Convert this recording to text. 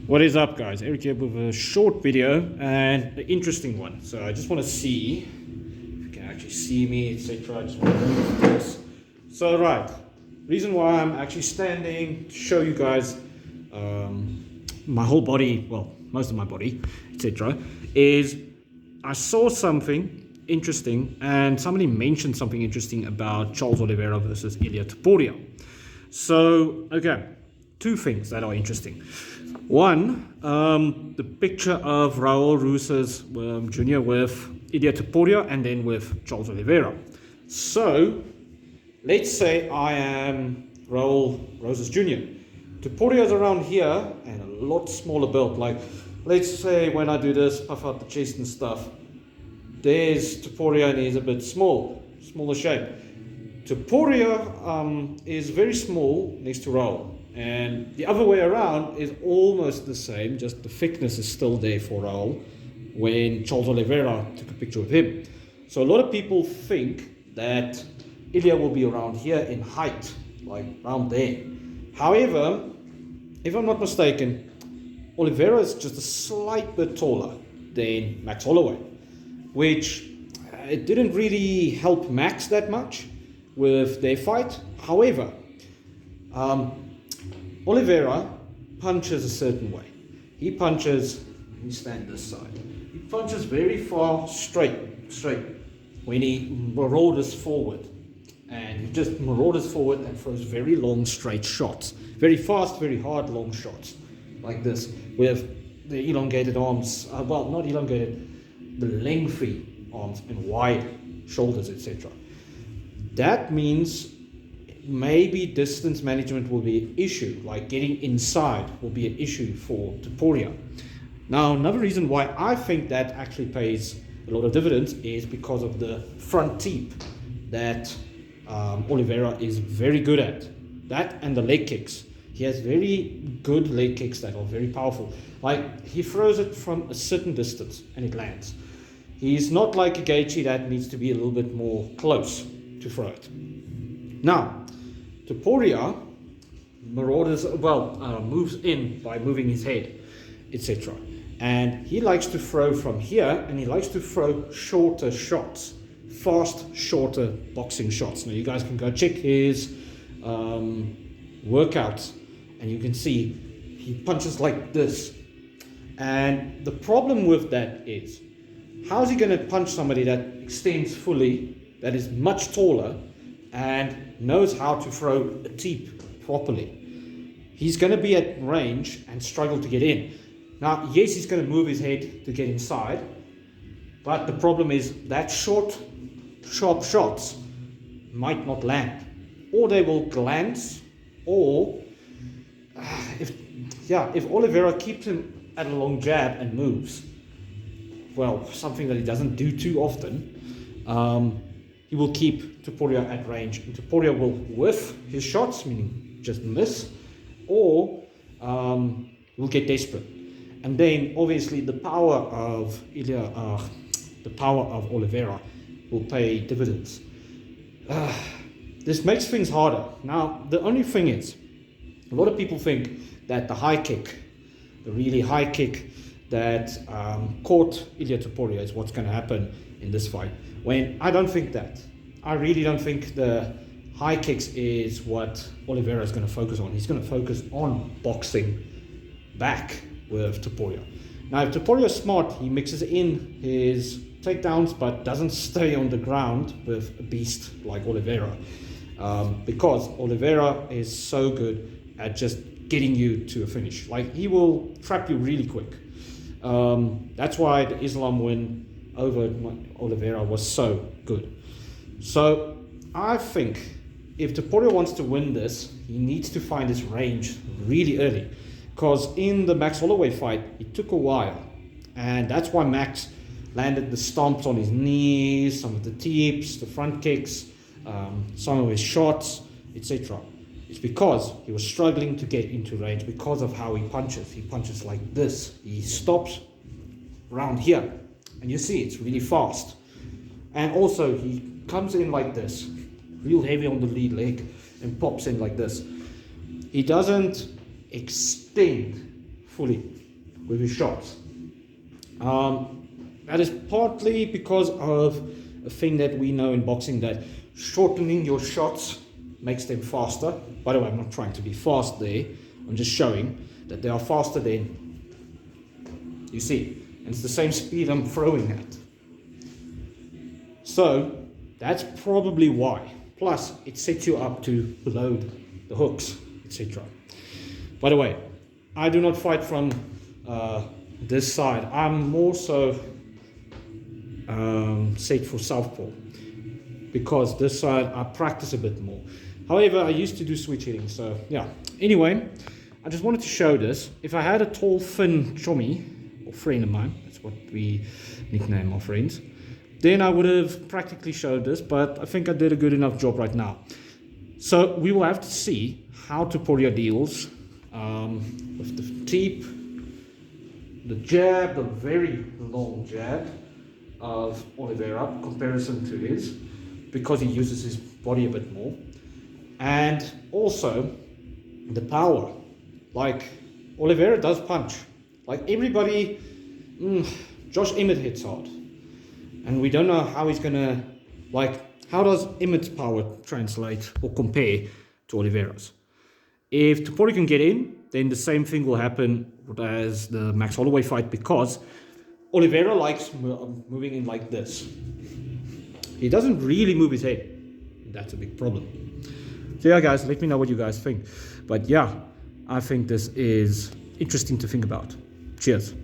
What is up, guys? Eric here with a short video and an interesting one. So I just want to see if you can actually see me, etc. I just want to move this. So right, reason why I'm actually standing to show you guys my whole body, well, most of my body, etc. is I saw something interesting and somebody mentioned something interesting about Charles Oliveira versus Ilia Topuria. So, okay, two things that are interesting. One, the picture of Raul Rosas Jr. with Ilia Topuria and then with Charles Oliveira. So, let's say I am Raul Rosas Jr. Topuria is around here and a lot smaller build. Like, let's say when I do this, puff out the chest and stuff, there's Topuria and he's a bit smaller shape. Topuria is very small next to Raul. And the other way around is almost the same, just the thickness is still there for Raul when Charles Oliveira took a picture of him. So a lot of people think that Ilia will be around here in height, like around there. However, if I'm not mistaken, Oliveira is just a slight bit taller than Max Holloway, which it didn't really help Max that much with their fight. However, Oliveira punches a certain way. He punches, let me stand this side. He punches very far straight when he marauders forward. And he just marauders forward and throws very long straight shots. Very fast, very hard, long shots. Like this, with the elongated arms, well, not elongated, the lengthy arms and wide shoulders, etc. That means maybe distance management will be an issue, like getting inside will be an issue for Topuria. Now, another reason why I think that actually pays a lot of dividends is because of the front teep that Oliveira is very good at. That and the leg kicks. He has very good leg kicks that are very powerful. Like, he throws it from a certain distance and it lands. He's not like a Gaethje that needs to be a little bit more close to throw it. Now, Topuria marauders, moves in by moving his head, etc. And he likes to throw from here, and he likes to throw shorter shots, fast, shorter boxing shots. Now you guys can go check his workouts, and you can see he punches like this. And the problem with that is, how is he going to punch somebody that extends fully, that is much taller, and knows how to throw a teep properly? He's going to be at range and struggle to get in. Now, yes, he's going to move his head to get inside, but the problem is that short, sharp shots might not land, or they will glance, or if Oliveira keeps him at a long jab and moves, well, something that he doesn't do too often, he will keep Topuria at range, and Topuria will whiff his shots, meaning just miss, or will get desperate. And then obviously the power of Oliveira will pay dividends. This makes things harder. Now, the only thing is, a lot of people think that the high kick, the really high kick that caught Ilia Topuria is what's going to happen in this fight, when I don't think that. I really don't think the high kicks is what Oliveira is going to focus on. He's going to focus on boxing back with Topuria. Now, if Topuria is smart, he mixes in his takedowns but doesn't stay on the ground with a beast like Oliveira, because Oliveira is so good at just getting you to a finish. Like, he will trap you really quick. That's why the Islam win over Oliveira was so good. So I think if Topuria wants to win this, he needs to find his range really early, because in the Max Holloway fight it took a while, and that's why Max landed the stomps on his knees, some of the teeps, the front kicks, some of his shots, etc. It's because he was struggling to get into range because of how he punches. He punches like this. He stops around here, and you see it's really fast. And also he comes in like this, real heavy on the lead leg, and pops in like this. He doesn't extend fully with his shots. That is partly because of a thing that we know in boxing, that shortening your shots makes them faster. By the way, I'm not trying to be fast there. I'm just showing that they are faster than, you see, and it's the same speed I'm throwing at. So that's probably why. Plus, it sets you up to load the hooks, etc. By the way, I do not fight from this side. I'm more so set for southpaw, because this side I practice a bit more. However, I used to do switch hitting, so yeah. Anyway, I just wanted to show this. If I had a tall, thin chummy, or friend of mine, that's what we nickname our friends, then I would have practically showed this, but I think I did a good enough job right now. So we will have to see how Topuria deals with the teep, the jab, the very long jab of Oliveira, comparison to his, because he uses his body a bit more, and also the power. Like, Oliveira does punch. Like everybody, Josh Emmett hits hard, and we don't know how he's gonna, like, how does Emmett's power translate or compare to Oliveira's? If Topuria can get in, then the same thing will happen as the Max Holloway fight, because Oliveira likes moving in like this. He doesn't really move his head. That's a big problem. So yeah, guys, let me know what you guys think. But yeah, I think this is interesting to think about. Cheers.